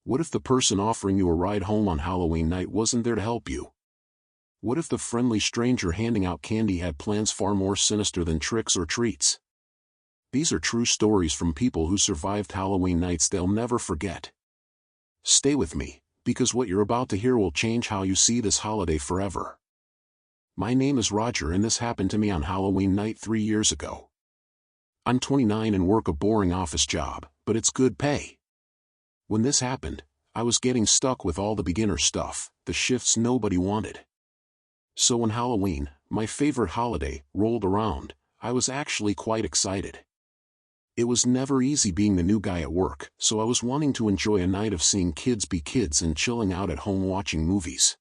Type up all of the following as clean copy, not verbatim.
What if the person offering you a ride home on Halloween night wasn't there to help you? What if the friendly stranger handing out candy had plans far more sinister than tricks or treats? These are true stories from people who survived Halloween nights they'll never forget. Stay with me, because what you're about to hear will change how you see this holiday forever. My name is Roger and this happened to me on Halloween night 3 years ago. I'm 29 and work a boring office job, but it's good pay. When this happened, I was getting stuck with all the beginner stuff, the shifts nobody wanted. So when Halloween, my favorite holiday, rolled around, I was actually quite excited. It was never easy being the new guy at work, so I was wanting to enjoy a night of seeing kids be kids and chilling out at home watching movies.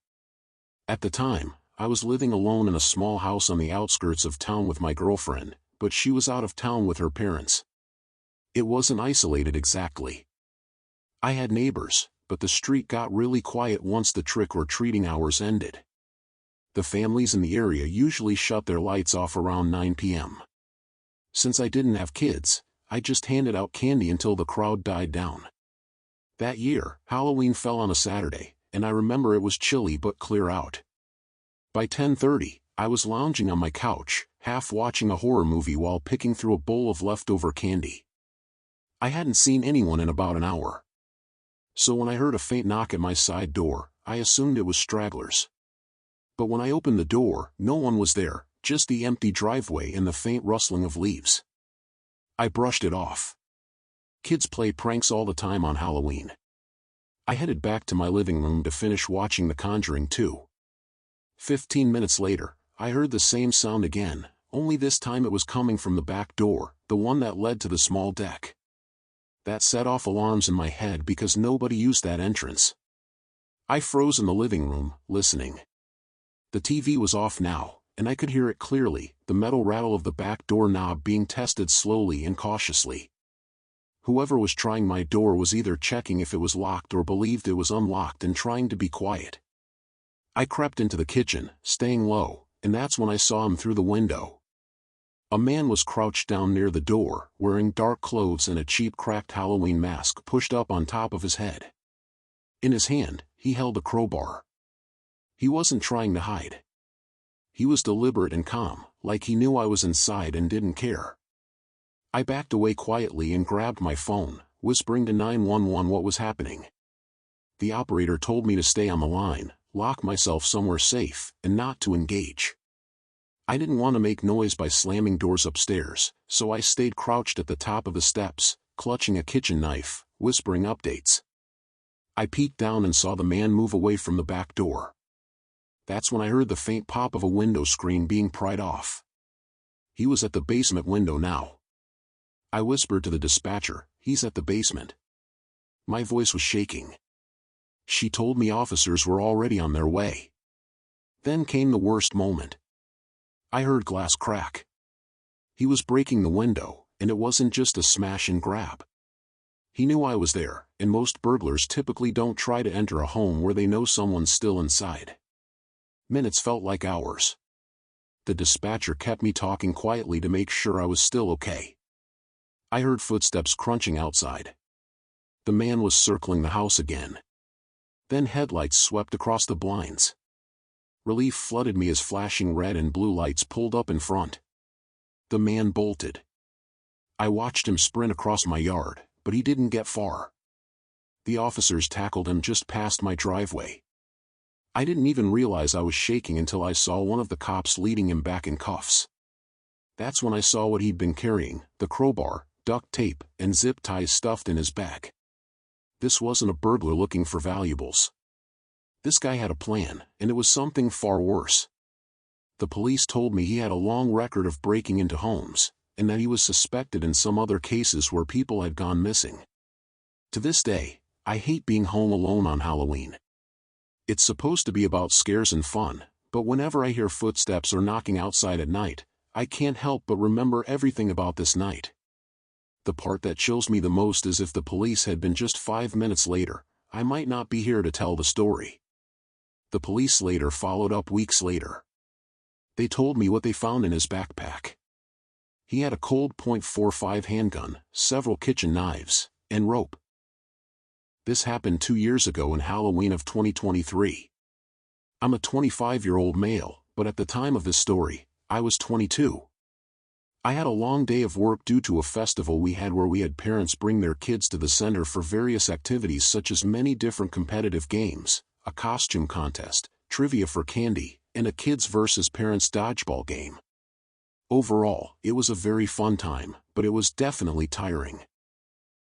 At the time, I was living alone in a small house on the outskirts of town with my girlfriend, but she was out of town with her parents. It wasn't isolated exactly. I had neighbors, but the street got really quiet once the trick-or-treating hours ended. The families in the area usually shut their lights off around 9 p.m. Since I didn't have kids, I just handed out candy until the crowd died down. That year, Halloween fell on a Saturday, and I remember it was chilly but clear out. By 10:30, I was lounging on my couch, half watching a horror movie while picking through a bowl of leftover candy. I hadn't seen anyone in about an hour. So when I heard a faint knock at my side door, I assumed it was stragglers. But when I opened the door, no one was there, just the empty driveway and the faint rustling of leaves. I brushed it off. Kids play pranks all the time on Halloween. I headed back to my living room to finish watching The Conjuring 2. 15 minutes later, I heard the same sound again, only this time it was coming from the back door, the one that led to the small deck. That set off alarms in my head because nobody used that entrance. I froze in the living room, listening. The TV was off now, and I could hear it clearly, the metal rattle of the back door knob being tested slowly and cautiously. Whoever was trying my door was either checking if it was locked or believed it was unlocked and trying to be quiet. I crept into the kitchen, staying low, and that's when I saw him through the window. A man was crouched down near the door, wearing dark clothes and a cheap cracked Halloween mask pushed up on top of his head. In his hand, he held a crowbar. He wasn't trying to hide. He was deliberate and calm, like he knew I was inside and didn't care. I backed away quietly and grabbed my phone, whispering to 911 what was happening. The operator told me to stay on the line, lock myself somewhere safe, and not to engage. I didn't want to make noise by slamming doors upstairs, so I stayed crouched at the top of the steps, clutching a kitchen knife, whispering updates. I peeked down and saw the man move away from the back door. That's when I heard the faint pop of a window screen being pried off. He was at the basement window now. I whispered to the dispatcher, "He's at the basement." My voice was shaking. She told me officers were already on their way. Then came the worst moment. I heard glass crack. He was breaking the window, and it wasn't just a smash and grab. He knew I was there, and most burglars typically don't try to enter a home where they know someone's still inside. Minutes felt like hours. The dispatcher kept me talking quietly to make sure I was still okay. I heard footsteps crunching outside. The man was circling the house again. Then headlights swept across the blinds. Relief flooded me as flashing red and blue lights pulled up in front. The man bolted. I watched him sprint across my yard, but he didn't get far. The officers tackled him just past my driveway. I didn't even realize I was shaking until I saw one of the cops leading him back in cuffs. That's when I saw what he'd been carrying, the crowbar, duct tape, and zip ties stuffed in his bag. This wasn't a burglar looking for valuables. This guy had a plan, and it was something far worse. The police told me he had a long record of breaking into homes, and that he was suspected in some other cases where people had gone missing. To this day, I hate being home alone on Halloween. It's supposed to be about scares and fun, but whenever I hear footsteps or knocking outside at night, I can't help but remember everything about this night. The part that chills me the most is if the police had been just 5 minutes later, I might not be here to tell the story. The police later followed up weeks later. They told me what they found in his backpack. He had a Colt .45 handgun, several kitchen knives, and rope. This happened 2 years ago in Halloween of 2023. I'm a 25-year-old male, but at the time of this story, I was 22. I had a long day of work due to a festival we had where we had parents bring their kids to the center for various activities such as many different competitive games, a costume contest, trivia for candy, and a kids versus parents dodgeball game. Overall, it was a very fun time, but it was definitely tiring.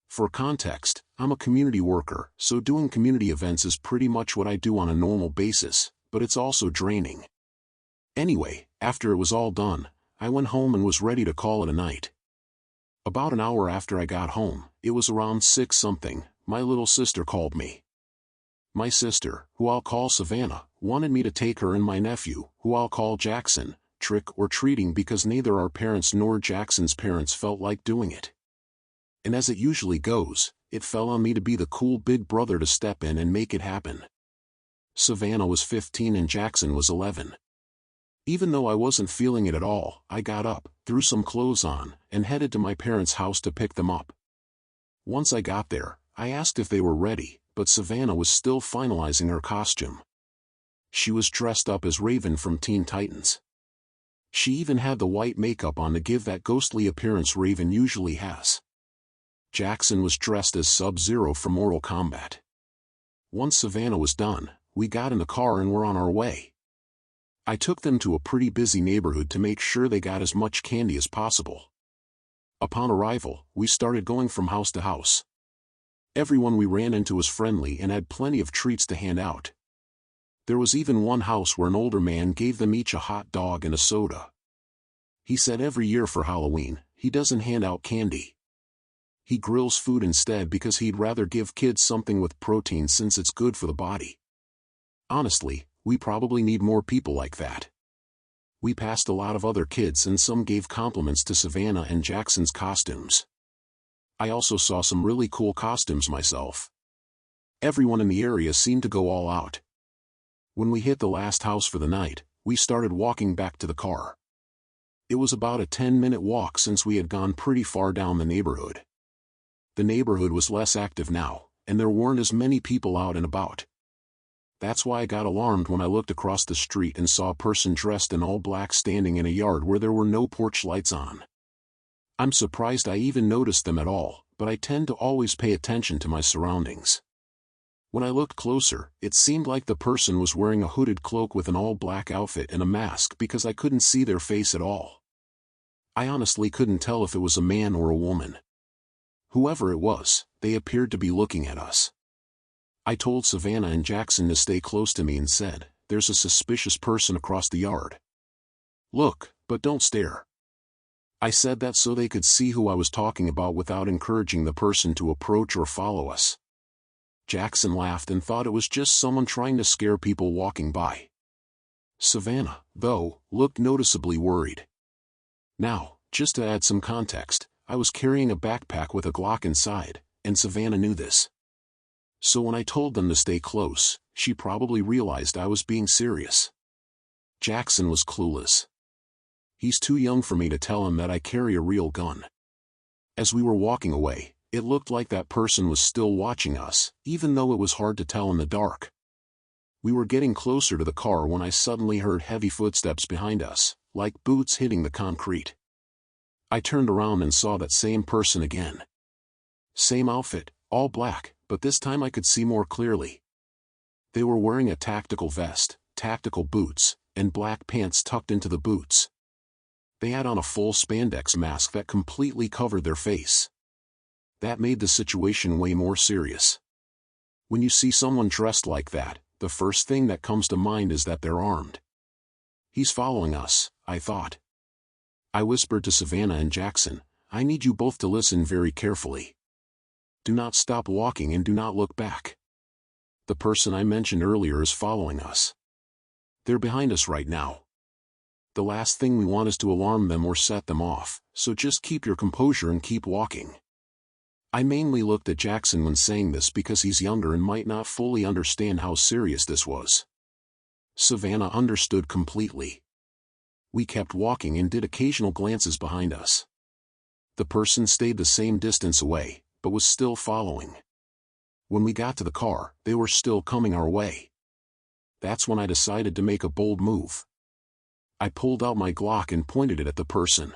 For context, I'm a community worker, so doing community events is pretty much what I do on a normal basis, but it's also draining. Anyway, after it was all done, I went home and was ready to call it a night. About an hour after I got home, it was around 6-something, my little sister called me. My sister, who I'll call Savannah, wanted me to take her and my nephew, who I'll call Jackson, trick or treating because neither our parents nor Jackson's parents felt like doing it. And as it usually goes, it fell on me to be the cool big brother to step in and make it happen. Savannah was 15 and Jackson was 11. Even though I wasn't feeling it at all, I got up, threw some clothes on, and headed to my parents' house to pick them up. Once I got there, I asked if they were ready, but Savannah was still finalizing her costume. She was dressed up as Raven from Teen Titans. She even had the white makeup on to give that ghostly appearance Raven usually has. Jackson was dressed as Sub-Zero from Mortal Kombat. Once Savannah was done, we got in the car and were on our way. I took them to a pretty busy neighborhood to make sure they got as much candy as possible. Upon arrival, we started going from house to house. Everyone we ran into was friendly and had plenty of treats to hand out. There was even one house where an older man gave them each a hot dog and a soda. He said every year for Halloween, he doesn't hand out candy. He grills food instead because he'd rather give kids something with protein since it's good for the body. Honestly, we probably need more people like that. We passed a lot of other kids and some gave compliments to Savannah and Jackson's costumes. I also saw some really cool costumes myself. Everyone in the area seemed to go all out. When we hit the last house for the night, we started walking back to the car. It was about a 10-minute walk since we had gone pretty far down the neighborhood. The neighborhood was less active now, and there weren't as many people out and about. That's why I got alarmed when I looked across the street and saw a person dressed in all black standing in a yard where there were no porch lights on. I'm surprised I even noticed them at all, but I tend to always pay attention to my surroundings. When I looked closer, it seemed like the person was wearing a hooded cloak with an all-black outfit and a mask because I couldn't see their face at all. I honestly couldn't tell if it was a man or a woman. Whoever it was, they appeared to be looking at us. I told Savannah and Jackson to stay close to me and said, "There's a suspicious person across the yard. Look, but don't stare." I said that so they could see who I was talking about without encouraging the person to approach or follow us. Jackson laughed and thought it was just someone trying to scare people walking by. Savannah, though, looked noticeably worried. Now, just to add some context, I was carrying a backpack with a Glock inside, and Savannah knew this. So when I told them to stay close, she probably realized I was being serious. Jackson was clueless. He's too young for me to tell him that I carry a real gun. As we were walking away, it looked like that person was still watching us, even though it was hard to tell in the dark. We were getting closer to the car when I suddenly heard heavy footsteps behind us, like boots hitting the concrete. I turned around and saw that same person again. Same outfit, all black, but this time I could see more clearly. They were wearing a tactical vest, tactical boots, and black pants tucked into the boots. They had on a full spandex mask that completely covered their face. That made the situation way more serious. When you see someone dressed like that, the first thing that comes to mind is that they're armed. He's following us, I thought. I whispered to Savannah and Jackson, "I need you both to listen very carefully. Do not stop walking and do not look back. The person I mentioned earlier is following us. They're behind us right now. The last thing we want is to alarm them or set them off, so just keep your composure and keep walking." I mainly looked at Jackson when saying this because he's younger and might not fully understand how serious this was. Savannah understood completely. We kept walking and did occasional glances behind us. The person stayed the same distance away, but was still following. When we got to the car, they were still coming our way. That's when I decided to make a bold move. I pulled out my Glock and pointed it at the person.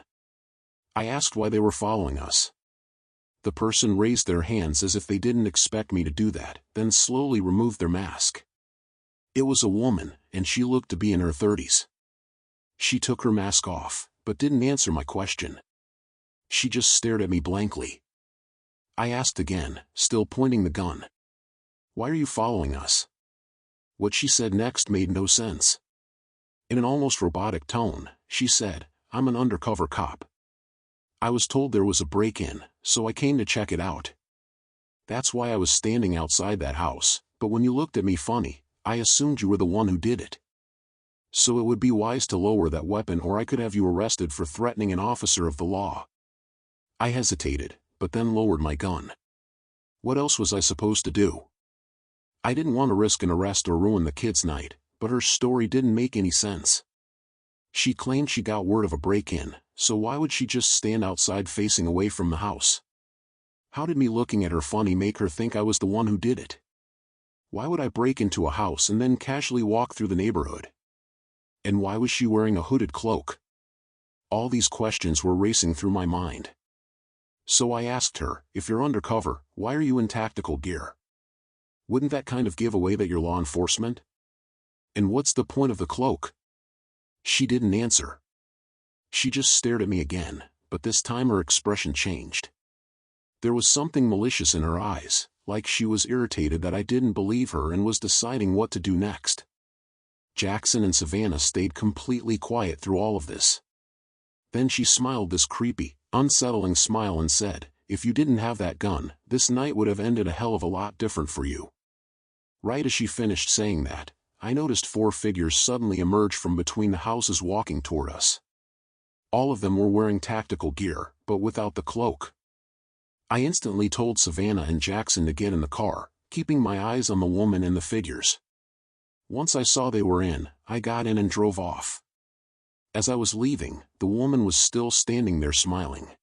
I asked why they were following us. The person raised their hands as if they didn't expect me to do that, then slowly removed their mask. It was a woman, and she looked to be in her 30s. She took her mask off, but didn't answer my question. She just stared at me blankly. I asked again, still pointing the gun. "Why are you following us?" What she said next made no sense. In an almost robotic tone, she said, "I'm an undercover cop. I was told there was a break-in, so I came to check it out. That's why I was standing outside that house, but when you looked at me funny, I assumed you were the one who did it. So it would be wise to lower that weapon or I could have you arrested for threatening an officer of the law." I hesitated, but then lowered my gun. What else was I supposed to do? I didn't want to risk an arrest or ruin the kid's night, but her story didn't make any sense. She claimed she got word of a break-in, so why would she just stand outside facing away from the house? How did me looking at her funny make her think I was the one who did it? Why would I break into a house and then casually walk through the neighborhood? And why was she wearing a hooded cloak? All these questions were racing through my mind. So I asked her, "If you're undercover, why are you in tactical gear? Wouldn't that kind of give away that you're law enforcement? And what's the point of the cloak?" She didn't answer. She just stared at me again, but this time her expression changed. There was something malicious in her eyes, like she was irritated that I didn't believe her and was deciding what to do next. Jackson and Savannah stayed completely quiet through all of this. Then she smiled this creepy, unsettling smile and said, "If you didn't have that gun, this night would have ended a hell of a lot different for you." Right as she finished saying that, I noticed 4 figures suddenly emerge from between the houses walking toward us. All of them were wearing tactical gear, but without the cloak. I instantly told Savannah and Jackson to get in the car, keeping my eyes on the woman and the figures. Once I saw they were in, I got in and drove off. As I was leaving, the woman was still standing there smiling.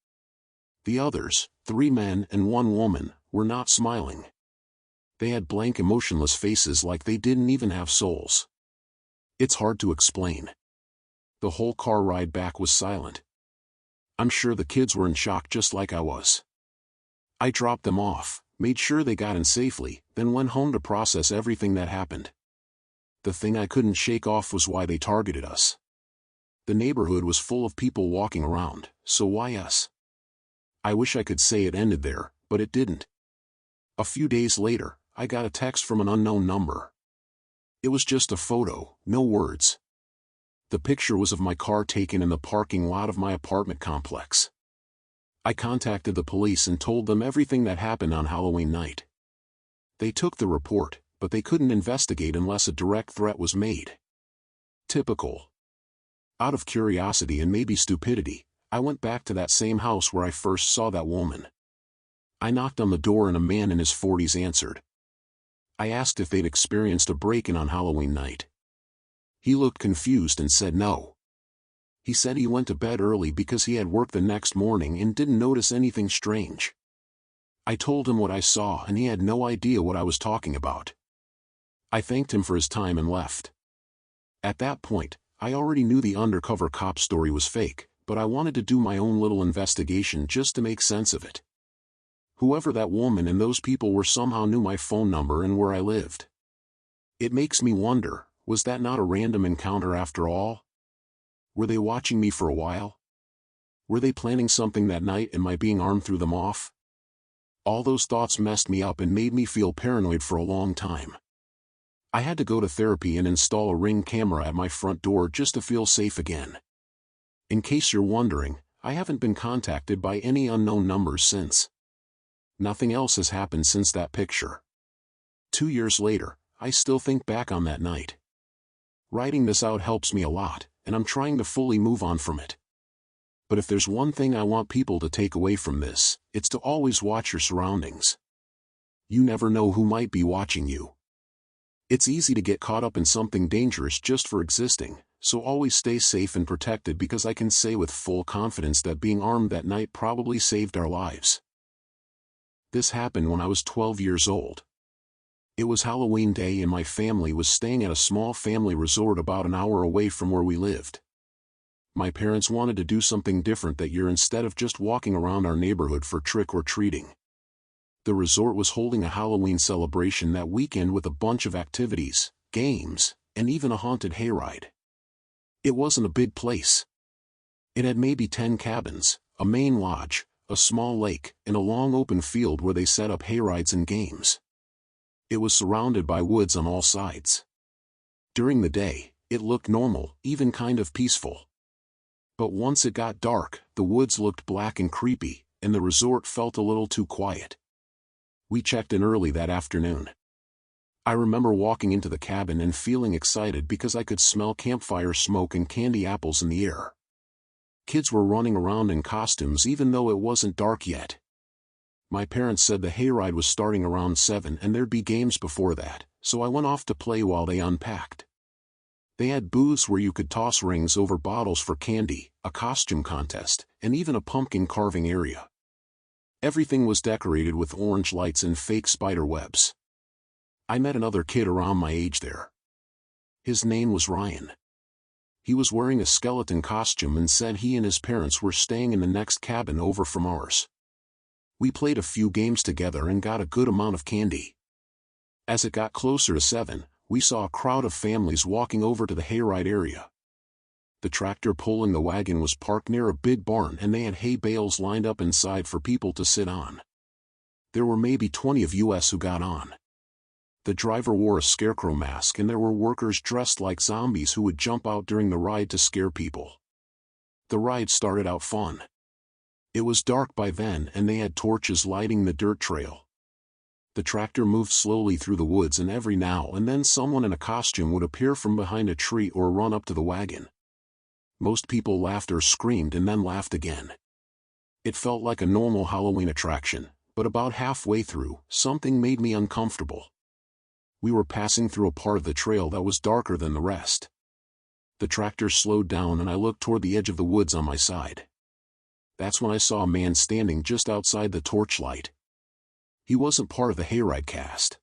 The others, 3 men and 1 woman, were not smiling. They had blank emotionless faces like they didn't even have souls. It's hard to explain. The whole car ride back was silent. I'm sure the kids were in shock just like I was. I dropped them off, made sure they got in safely, then went home to process everything that happened. The thing I couldn't shake off was why they targeted us. The neighborhood was full of people walking around, so why us? I wish I could say it ended there, but it didn't. A few days later, I got a text from an unknown number. It was just a photo, no words. The picture was of my car taken in the parking lot of my apartment complex. I contacted the police and told them everything that happened on Halloween night. They took the report, but they couldn't investigate unless a direct threat was made. Typical. Out of curiosity and maybe stupidity, I went back to that same house where I first saw that woman. I knocked on the door and a man in his 40s answered. I asked if they'd experienced a break-in on Halloween night. He looked confused and said no. He said he went to bed early because he had work the next morning and didn't notice anything strange. I told him what I saw and he had no idea what I was talking about. I thanked him for his time and left. At that point, I already knew the undercover cop story was fake, but I wanted to do my own little investigation just to make sense of it. Whoever that woman and those people were somehow knew my phone number and where I lived. It makes me wonder, was that not a random encounter after all? Were they watching me for a while? Were they planning something that night and my being armed threw them off? All those thoughts messed me up and made me feel paranoid for a long time. I had to go to therapy and install a Ring camera at my front door just to feel safe again. In case you're wondering, I haven't been contacted by any unknown numbers since. Nothing else has happened since that picture. 2 years later, I still think back on that night. Writing this out helps me a lot, and I'm trying to fully move on from it. But if there's one thing I want people to take away from this, it's to always watch your surroundings. You never know who might be watching you. It's easy to get caught up in something dangerous just for existing, so always stay safe and protected because I can say with full confidence that being armed that night probably saved our lives. This happened when I was 12 years old. It was Halloween Day and my family was staying at a small family resort about an hour away from where we lived. My parents wanted to do something different that year instead of just walking around our neighborhood for trick-or-treating. The resort was holding a Halloween celebration that weekend with a bunch of activities, games, and even a haunted hayride. It wasn't a big place. It had maybe 10 cabins, a main lodge, a small lake, and a long open field where they set up hayrides and games. It was surrounded by woods on all sides. During the day, it looked normal, even kind of peaceful. But once it got dark, the woods looked black and creepy, and the resort felt a little too quiet. We checked in early that afternoon. I remember walking into the cabin and feeling excited because I could smell campfire smoke and candy apples in the air. Kids were running around in costumes even though it wasn't dark yet. My parents said the hayride was starting around 7 and there'd be games before that, so I went off to play while they unpacked. They had booths where you could toss rings over bottles for candy, a costume contest, and even a pumpkin carving area. Everything was decorated with orange lights and fake spider webs. I met another kid around my age there. His name was Ryan. He was wearing a skeleton costume and said he and his parents were staying in the next cabin over from ours. We played a few games together and got a good amount of candy. As it got closer to 7, we saw a crowd of families walking over to the hayride area. The tractor pulling the wagon was parked near a big barn and they had hay bales lined up inside for people to sit on. There were maybe 20 of us who got on. The driver wore a scarecrow mask and there were workers dressed like zombies who would jump out during the ride to scare people. The ride started out fun. It was dark by then and they had torches lighting the dirt trail. The tractor moved slowly through the woods and every now and then someone in a costume would appear from behind a tree or run up to the wagon. Most people laughed or screamed and then laughed again. It felt like a normal Halloween attraction, but about halfway through, something made me uncomfortable. We were passing through a part of the trail that was darker than the rest. The tractor slowed down and I looked toward the edge of the woods on my side. That's when I saw a man standing just outside the torchlight. He wasn't part of the hayride cast.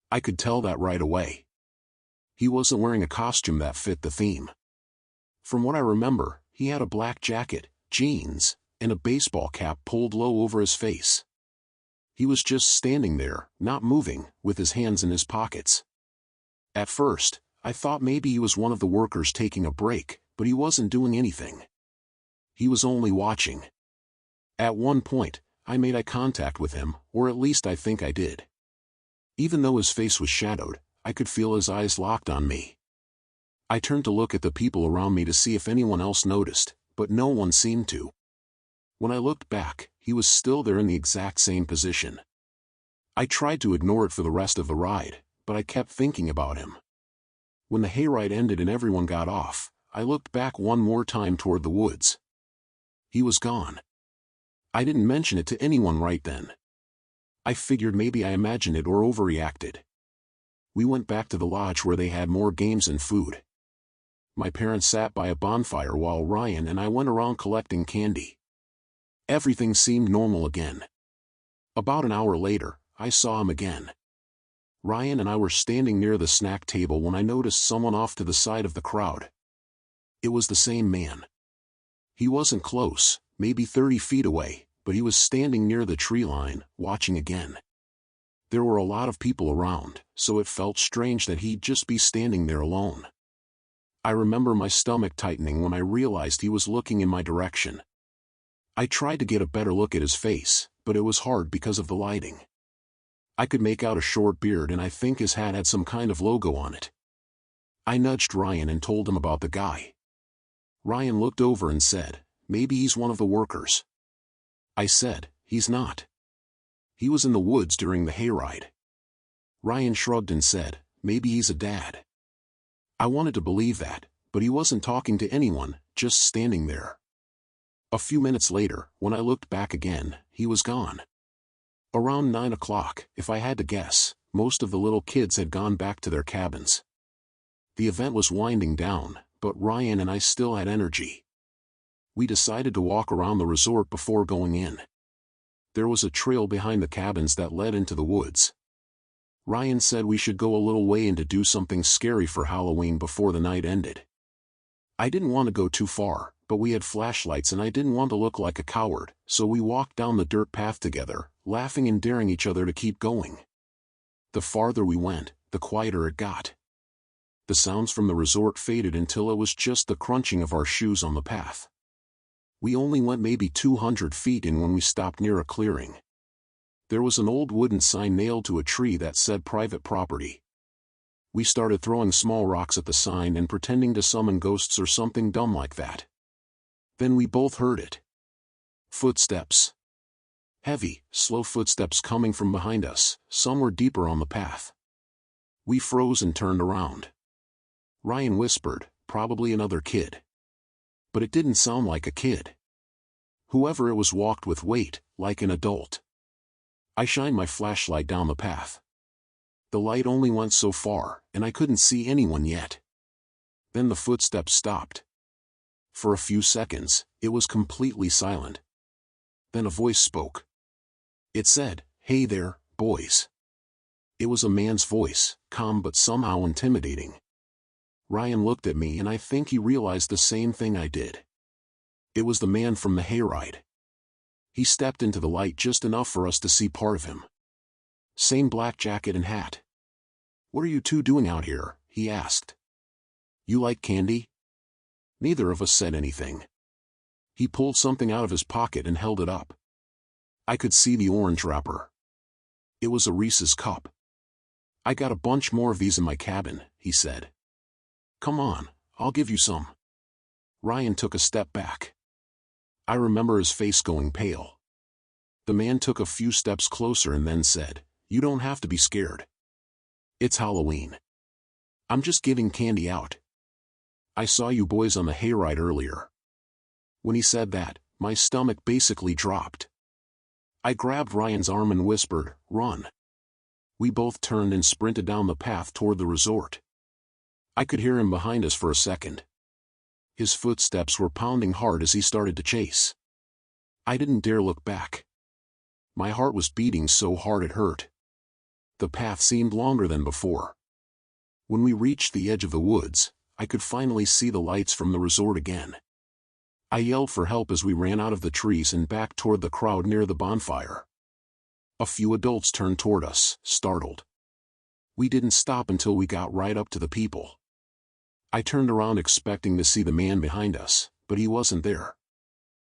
I could tell that right away. He wasn't wearing a costume that fit the theme. From what I remember, he had a black jacket, jeans, and a baseball cap pulled low over his face. He was just standing there, not moving, with his hands in his pockets. At first, I thought maybe he was one of the workers taking a break, but he wasn't doing anything. He was only watching. At one point, I made eye contact with him, or at least I think I did. Even though his face was shadowed, I could feel his eyes locked on me. I turned to look at the people around me to see if anyone else noticed, but no one seemed to. When I looked back, he was still there in the exact same position. I tried to ignore it for the rest of the ride, but I kept thinking about him. When the hayride ended and everyone got off, I looked back one more time toward the woods. He was gone. I didn't mention it to anyone right then. I figured maybe I imagined it or overreacted. We went back to the lodge where they had more games and food. My parents sat by a bonfire while Ryan and I went around collecting candy. Everything seemed normal again. About an hour later, I saw him again. Ryan and I were standing near the snack table when I noticed someone off to the side of the crowd. It was the same man. He wasn't close, maybe 30 feet away, but he was standing near the tree line, watching again. There were a lot of people around, so it felt strange that he'd just be standing there alone. I remember my stomach tightening when I realized he was looking in my direction. I tried to get a better look at his face, but it was hard because of the lighting. I could make out a short beard and I think his hat had some kind of logo on it. I nudged Ryan and told him about the guy. Ryan looked over and said, "Maybe he's one of the workers." I said, "He's not. He was in the woods during the hayride." Ryan shrugged and said, "Maybe he's a dad." I wanted to believe that, but he wasn't talking to anyone, just standing there. A few minutes later, when I looked back again, he was gone. Around 9 o'clock, if I had to guess, most of the little kids had gone back to their cabins. The event was winding down, but Ryan and I still had energy. We decided to walk around the resort before going in. There was a trail behind the cabins that led into the woods. Ryan said we should go a little way and to do something scary for Halloween before the night ended. I didn't want to go too far, but we had flashlights and I didn't want to look like a coward, so we walked down the dirt path together, laughing and daring each other to keep going. The farther we went, the quieter it got. The sounds from the resort faded until it was just the crunching of our shoes on the path. We only went maybe 200 feet in when we stopped near a clearing. There was an old wooden sign nailed to a tree that said private property. We started throwing small rocks at the sign and pretending to summon ghosts or something dumb like that. Then we both heard it. Footsteps. Heavy, slow footsteps coming from behind us, somewhere deeper on the path. We froze and turned around. Ryan whispered, "Probably another kid." But it didn't sound like a kid. Whoever it was walked with weight, like an adult. I shined my flashlight down the path. The light only went so far, and I couldn't see anyone yet. Then the footsteps stopped. For a few seconds, it was completely silent. Then a voice spoke. It said, "Hey there, boys." It was a man's voice, calm but somehow intimidating. Ryan looked at me and I think he realized the same thing I did. It was the man from the hayride. He stepped into the light just enough for us to see part of him. Same black jacket and hat. "What are you two doing out here?" he asked. "You like candy?" Neither of us said anything. He pulled something out of his pocket and held it up. I could see the orange wrapper. It was a Reese's cup. "I got a bunch more of these in my cabin," he said. "Come on, I'll give you some." Ryan took a step back. I remember his face going pale. The man took a few steps closer and then said, "You don't have to be scared. It's Halloween. I'm just giving candy out. I saw you boys on the hayride earlier." When he said that, my stomach basically dropped. I grabbed Ryan's arm and whispered, "Run." We both turned and sprinted down the path toward the resort. I could hear him behind us for a second. His footsteps were pounding hard as he started to chase. I didn't dare look back. My heart was beating so hard it hurt. The path seemed longer than before. When we reached the edge of the woods, I could finally see the lights from the resort again. I yelled for help as we ran out of the trees and back toward the crowd near the bonfire. A few adults turned toward us, startled. We didn't stop until we got right up to the people. I turned around expecting to see the man behind us, but he wasn't there.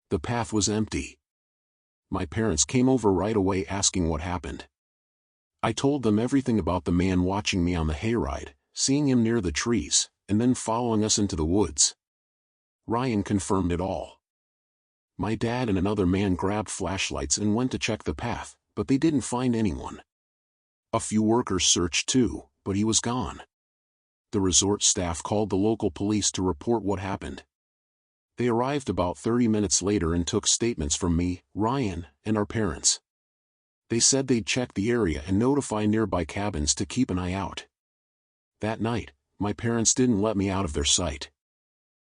The path was empty. My parents came over right away asking what happened. I told them everything about the man watching me on the hayride, seeing him near the trees, and then following us into the woods. Ryan confirmed it all. My dad and another man grabbed flashlights and went to check the path, but they didn't find anyone. A few workers searched too, but he was gone. The resort staff called the local police to report what happened. They arrived about 30 minutes later and took statements from me, Ryan, and our parents. They said they'd check the area and notify nearby cabins to keep an eye out. That night, my parents didn't let me out of their sight.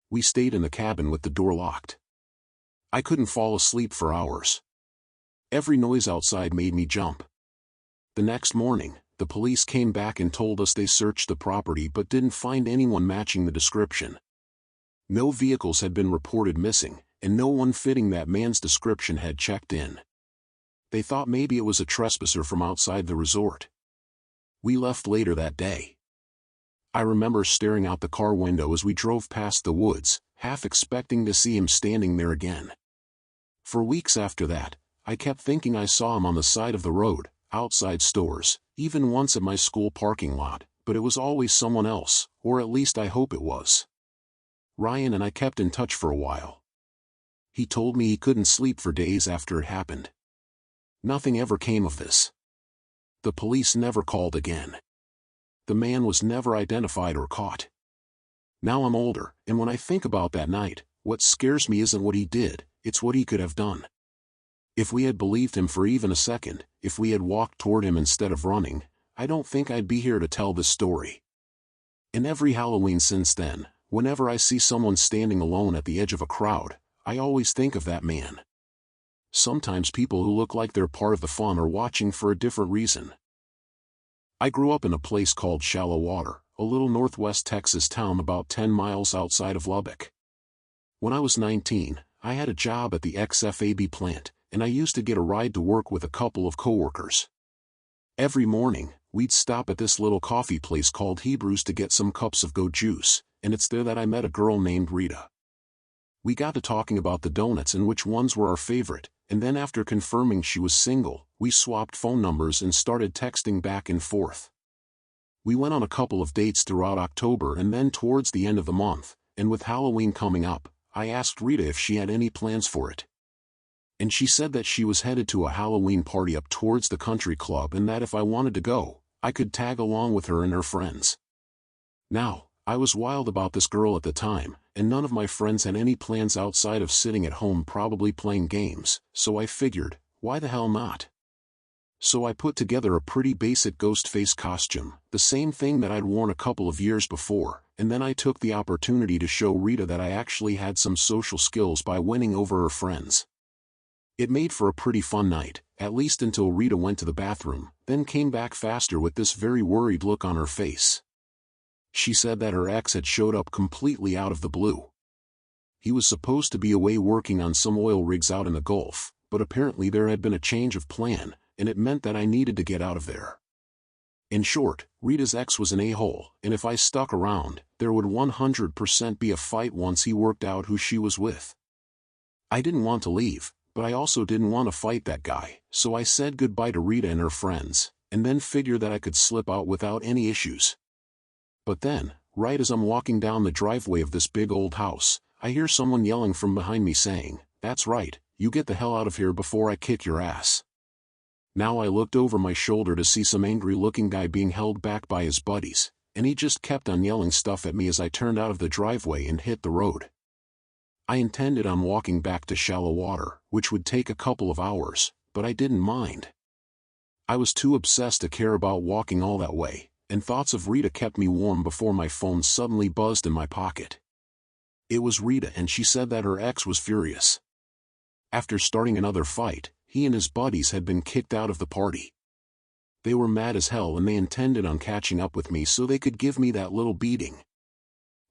We stayed in the cabin with the door locked. I couldn't fall asleep for hours. Every noise outside made me jump. The next morning, the police came back and told us they searched the property but didn't find anyone matching the description. No vehicles had been reported missing, and no one fitting that man's description had checked in. They thought maybe it was a trespasser from outside the resort. We left later that day. I remember staring out the car window as we drove past the woods, half expecting to see him standing there again. For weeks after that, I kept thinking I saw him on the side of the road, outside stores, even once at my school parking lot, but it was always someone else, or at least I hope it was. Ryan and I kept in touch for a while. He told me he couldn't sleep for days after it happened. Nothing ever came of this. The police never called again. The man was never identified or caught. Now I'm older, and when I think about that night, what scares me isn't what he did, it's what he could have done. If we had believed him for even a second, if we had walked toward him instead of running, I don't think I'd be here to tell this story. In every Halloween since then, whenever I see someone standing alone at the edge of a crowd, I always think of that man. Sometimes people who look like they're part of the fun are watching for a different reason. I grew up in a place called Shallow Water, a little northwest Texas town about 10 miles outside of Lubbock. When I was 19, I had a job at the XFAB plant, and I used to get a ride to work with a couple of coworkers. Every morning, we'd stop at this little coffee place called Hebrews to get some cups of goat juice, and it's there that I met a girl named Rita. We got to talking about the donuts and which ones were our favorite, and then after confirming she was single, we swapped phone numbers and started texting back and forth. We went on a couple of dates throughout October, and then towards the end of the month, and with Halloween coming up, I asked Rita if she had any plans for it. And she said that she was headed to a Halloween party up towards the country club and that if I wanted to go, I could tag along with her and her friends. Now, I was wild about this girl at the time, and none of my friends had any plans outside of sitting at home probably playing games, so I figured, why the hell not? So I put together a pretty basic ghost face costume, the same thing that I'd worn a couple of years before, and then I took the opportunity to show Rita that I actually had some social skills by winning over her friends. It made for a pretty fun night, at least until Rita went to the bathroom, then came back faster with this very worried look on her face. She said that her ex had showed up completely out of the blue. He was supposed to be away working on some oil rigs out in the Gulf, but apparently there had been a change of plan, and it meant that I needed to get out of there. In short, Rita's ex was an a-hole, and if I stuck around, there would 100% be a fight once he worked out who she was with. I didn't want to leave, but I also didn't want to fight that guy, so I said goodbye to Rita and her friends, and then figured that I could slip out without any issues. But then, right as I'm walking down the driveway of this big old house, I hear someone yelling from behind me saying, "That's right, you get the hell out of here before I kick your ass." Now I looked over my shoulder to see some angry-looking guy being held back by his buddies, and he just kept on yelling stuff at me as I turned out of the driveway and hit the road. I intended on walking back to Shallow Water, which would take a couple of hours, but I didn't mind. I was too obsessed to care about walking all that way, and thoughts of Rita kept me warm before my phone suddenly buzzed in my pocket. It was Rita, and she said that her ex was furious. After starting another fight, he and his buddies had been kicked out of the party. They were mad as hell and they intended on catching up with me so they could give me that little beating.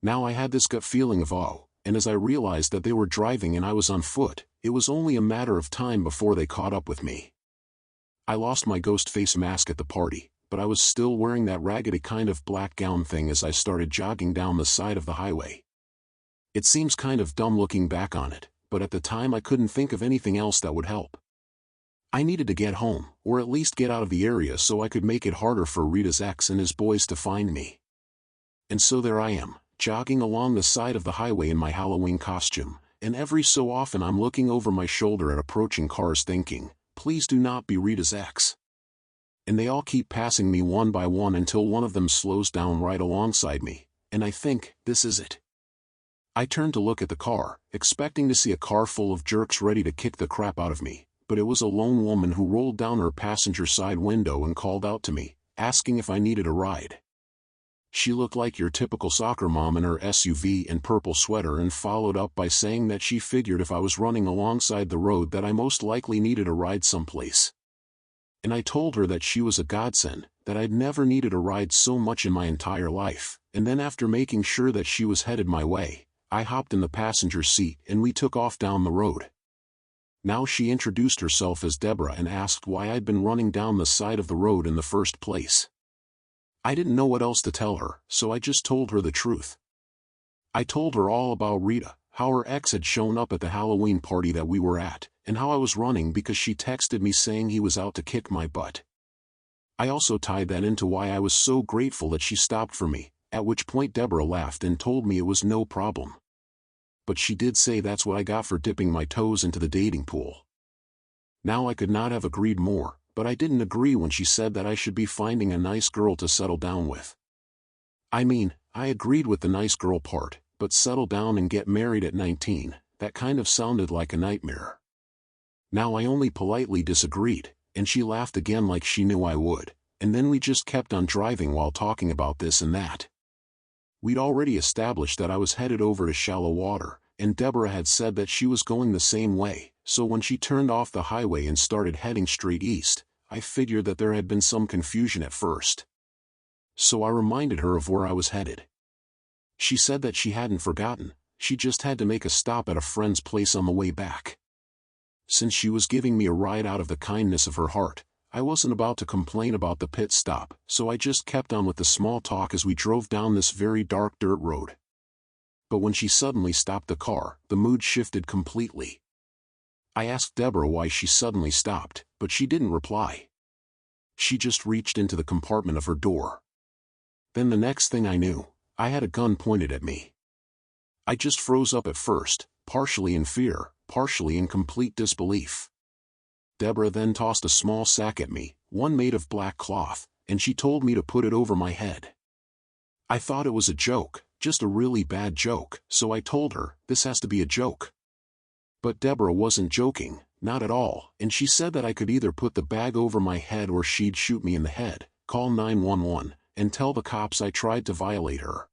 Now I had this gut feeling of awe, and as I realized that they were driving and I was on foot, it was only a matter of time before they caught up with me. I lost my ghost face mask at the party, but I was still wearing that raggedy kind of black gown thing as I started jogging down the side of the highway. It seems kind of dumb looking back on it, but at the time I couldn't think of anything else that would help. I needed to get home, or at least get out of the area so I could make it harder for Rita's ex and his boys to find me. And so there I am, jogging along the side of the highway in my Halloween costume, and every so often I'm looking over my shoulder at approaching cars thinking, please do not be Rita's ex. And they all keep passing me one by one until one of them slows down right alongside me, and I think, this is it. I turned to look at the car, expecting to see a car full of jerks ready to kick the crap out of me, but it was a lone woman who rolled down her passenger side window and called out to me, asking if I needed a ride. She looked like your typical soccer mom in her SUV and purple sweater, and followed up by saying that she figured if I was running alongside the road that I most likely needed a ride someplace. And I told her that she was a godsend, that I'd never needed a ride so much in my entire life, and then after making sure that she was headed my way, I hopped in the passenger seat and we took off down the road. Now she introduced herself as Deborah and asked why I'd been running down the side of the road in the first place. I didn't know what else to tell her, so I just told her the truth. I told her all about Rita, how her ex had shown up at the Halloween party that we were at, and how I was running because she texted me saying he was out to kick my butt. I also tied that into why I was so grateful that she stopped for me, at which point Deborah laughed and told me it was no problem. But she did say that's what I got for dipping my toes into the dating pool. Now I could not have agreed more, but I didn't agree when she said that I should be finding a nice girl to settle down with. I mean, I agreed with the nice girl part, but settle down and get married at 19, that kind of sounded like a nightmare. Now I only politely disagreed, and she laughed again like she knew I would, and then we just kept on driving while talking about this and that. We'd already established that I was headed over to Shallow Water, and Deborah had said that she was going the same way, so when she turned off the highway and started heading straight east, I figured that there had been some confusion at first, so I reminded her of where I was headed. She said that she hadn't forgotten, she just had to make a stop at a friend's place on the way back. Since she was giving me a ride out of the kindness of her heart, I wasn't about to complain about the pit stop, so I just kept on with the small talk as we drove down this very dark dirt road. But when she suddenly stopped the car, the mood shifted completely. I asked Deborah why she suddenly stopped, but she didn't reply. She just reached into the compartment of her door. Then the next thing I knew, I had a gun pointed at me. I just froze up at first, partially in fear, partially in complete disbelief. Deborah then tossed a small sack at me, one made of black cloth, and she told me to put it over my head. I thought it was a joke, just a really bad joke, so I told her, this has to be a joke. But Deborah wasn't joking, not at all, and she said that I could either put the bag over my head or she'd shoot me in the head, call 911, and tell the cops I tried to violate her.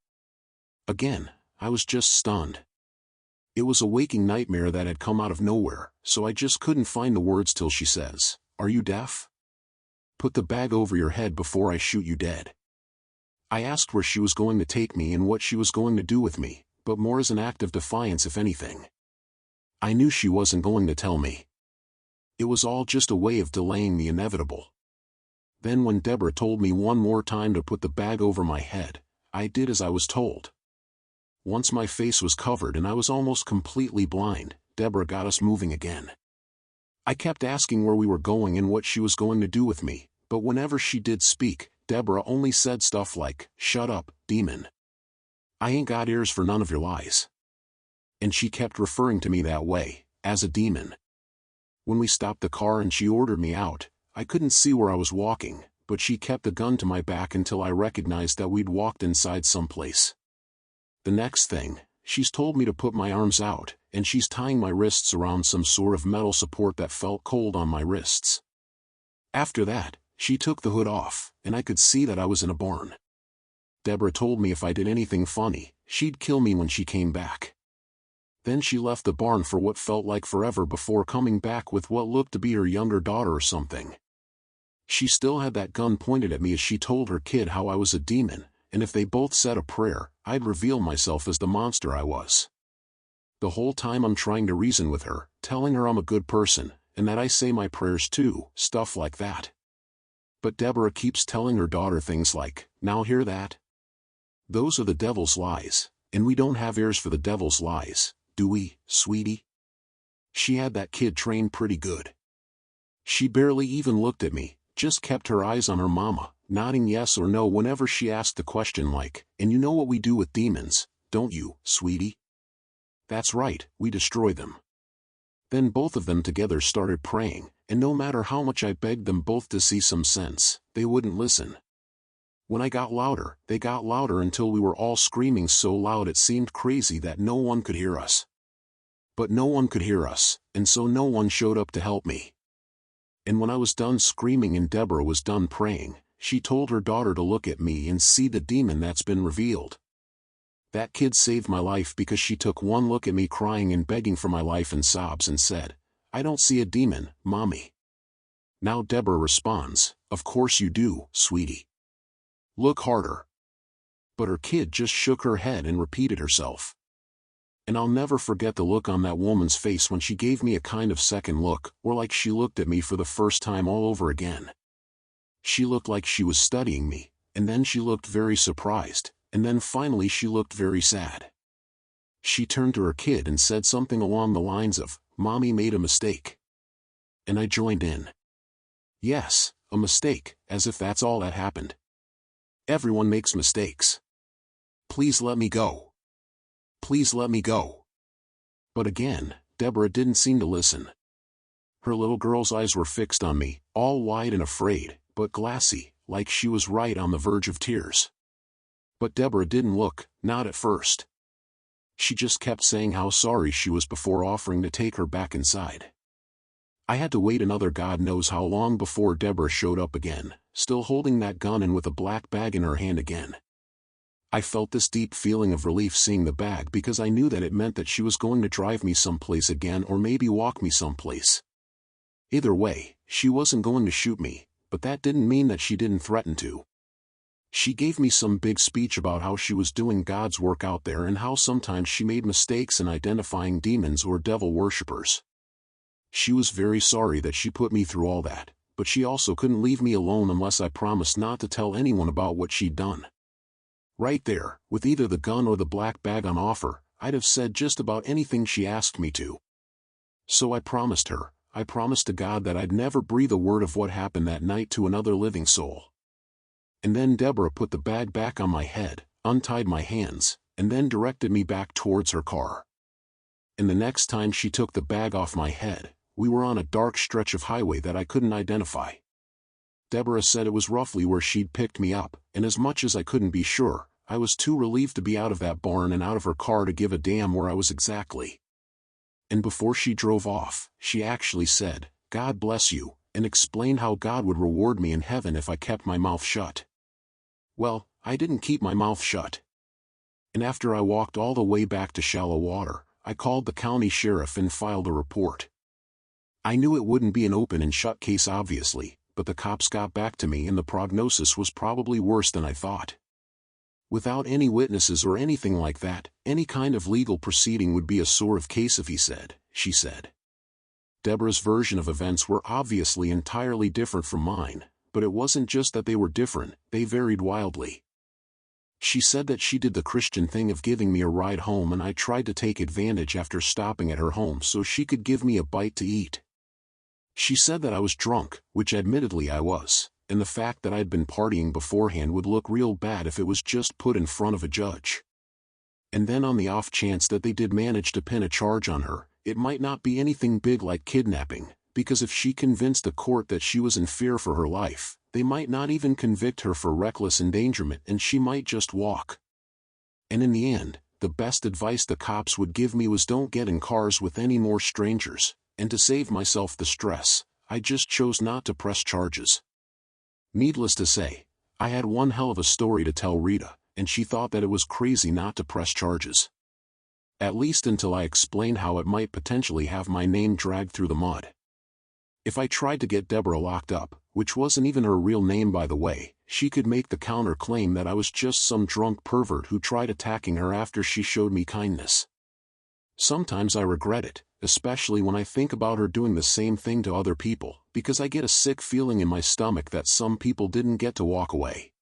Again, I was just stunned. It was a waking nightmare that had come out of nowhere, so I just couldn't find the words till she says, "Are you deaf? Put the bag over your head before I shoot you dead." I asked where she was going to take me and what she was going to do with me, but more as an act of defiance if anything. I knew she wasn't going to tell me. It was all just a way of delaying the inevitable. Then when Deborah told me one more time to put the bag over my head, I did as I was told. Once my face was covered and I was almost completely blind, Deborah got us moving again. I kept asking where we were going and what she was going to do with me, but whenever she did speak, Deborah only said stuff like, "Shut up, demon. I ain't got ears for none of your lies." And she kept referring to me that way, as a demon. When we stopped the car and she ordered me out, I couldn't see where I was walking, but she kept the gun to my back until I recognized that we'd walked inside someplace. The next thing, she's told me to put my arms out, and she's tying my wrists around some sort of metal support that felt cold on my wrists. After that, she took the hood off, and I could see that I was in a barn. Deborah told me if I did anything funny, she'd kill me when she came back. Then she left the barn for what felt like forever before coming back with what looked to be her younger daughter or something. She still had that gun pointed at me as she told her kid how I was a demon, and if they both said a prayer, I'd reveal myself as the monster I was. The whole time I'm trying to reason with her, telling her I'm a good person, and that I say my prayers too, stuff like that. But Deborah keeps telling her daughter things like, "Now hear that? Those are the devil's lies, and we don't have ears for the devil's lies, do we, sweetie?" She had that kid trained pretty good. She barely even looked at me, just kept her eyes on her mama, nodding yes or no whenever she asked the question like, "And you know what we do with demons, don't you, sweetie?" "That's right, we destroy them." Then both of them together started praying, and no matter how much I begged them both to see some sense, they wouldn't listen. When I got louder, they got louder until we were all screaming so loud it seemed crazy that no one could hear us. But no one could hear us, and so no one showed up to help me. And when I was done screaming and Deborah was done praying, she told her daughter to look at me and see the demon that's been revealed. That kid saved my life because she took one look at me crying and begging for my life in sobs and said, "I don't see a demon, Mommy." Now Deborah responds, "Of course you do, sweetie. Look harder." But her kid just shook her head and repeated herself. And I'll never forget the look on that woman's face when she gave me a kind of second look, or like she looked at me for the first time all over again. She looked like she was studying me, and then she looked very surprised, and then finally she looked very sad. She turned to her kid and said something along the lines of, "Mommy made a mistake." And I joined in. Yes, a mistake, as if that's all that happened. Everyone makes mistakes. Please let me go. Please let me go. But again, Deborah didn't seem to listen. Her little girl's eyes were fixed on me, all wide and afraid, but glassy, like she was right on the verge of tears. But Deborah didn't look, not at first. She just kept saying how sorry she was before offering to take her back inside. I had to wait another God knows how long before Deborah showed up again, still holding that gun and with a black bag in her hand again. I felt this deep feeling of relief seeing the bag because I knew that it meant that she was going to drive me someplace again or maybe walk me someplace. Either way, she wasn't going to shoot me, but that didn't mean that she didn't threaten to. She gave me some big speech about how she was doing God's work out there and how sometimes she made mistakes in identifying demons or devil worshippers. She was very sorry that she put me through all that, but she also couldn't leave me alone unless I promised not to tell anyone about what she'd done. Right there, with either the gun or the black bag on offer, I'd have said just about anything she asked me to. So I promised her, I promised to God that I'd never breathe a word of what happened that night to another living soul. And then Deborah put the bag back on my head, untied my hands, and then directed me back towards her car. And the next time she took the bag off my head, we were on a dark stretch of highway that I couldn't identify. Deborah said it was roughly where she'd picked me up, and as much as I couldn't be sure, I was too relieved to be out of that barn and out of her car to give a damn where I was exactly. And before she drove off, she actually said, "God bless you," and explained how God would reward me in heaven if I kept my mouth shut. Well, I didn't keep my mouth shut. And after I walked all the way back to shallow water, I called the county sheriff and filed a report. I knew it wouldn't be an open and shut case obviously, but the cops got back to me and the prognosis was probably worse than I thought. Without any witnesses or anything like that, any kind of legal proceeding would be a sore case if he said, she said. Deborah's version of events were obviously entirely different from mine, but it wasn't just that they were different, they varied wildly. She said that she did the Christian thing of giving me a ride home and I tried to take advantage after stopping at her home so she could give me a bite to eat. She said that I was drunk, which admittedly I was, and the fact that I'd been partying beforehand would look real bad if it was just put in front of a judge. And then on the off chance that they did manage to pin a charge on her, it might not be anything big like kidnapping, because if she convinced the court that she was in fear for her life, they might not even convict her for reckless endangerment and she might just walk. And in the end, the best advice the cops would give me was don't get in cars with any more strangers, and to save myself the stress, I just chose not to press charges. Needless to say, I had one hell of a story to tell Rita, and she thought that it was crazy not to press charges. At least until I explained how it might potentially have my name dragged through the mud. If I tried to get Deborah locked up, which wasn't even her real name by the way, she could make the counter-claim that I was just some drunk pervert who tried attacking her after she showed me kindness. Sometimes I regret it, especially when I think about her doing the same thing to other people, because I get a sick feeling in my stomach that some people didn't get to walk away.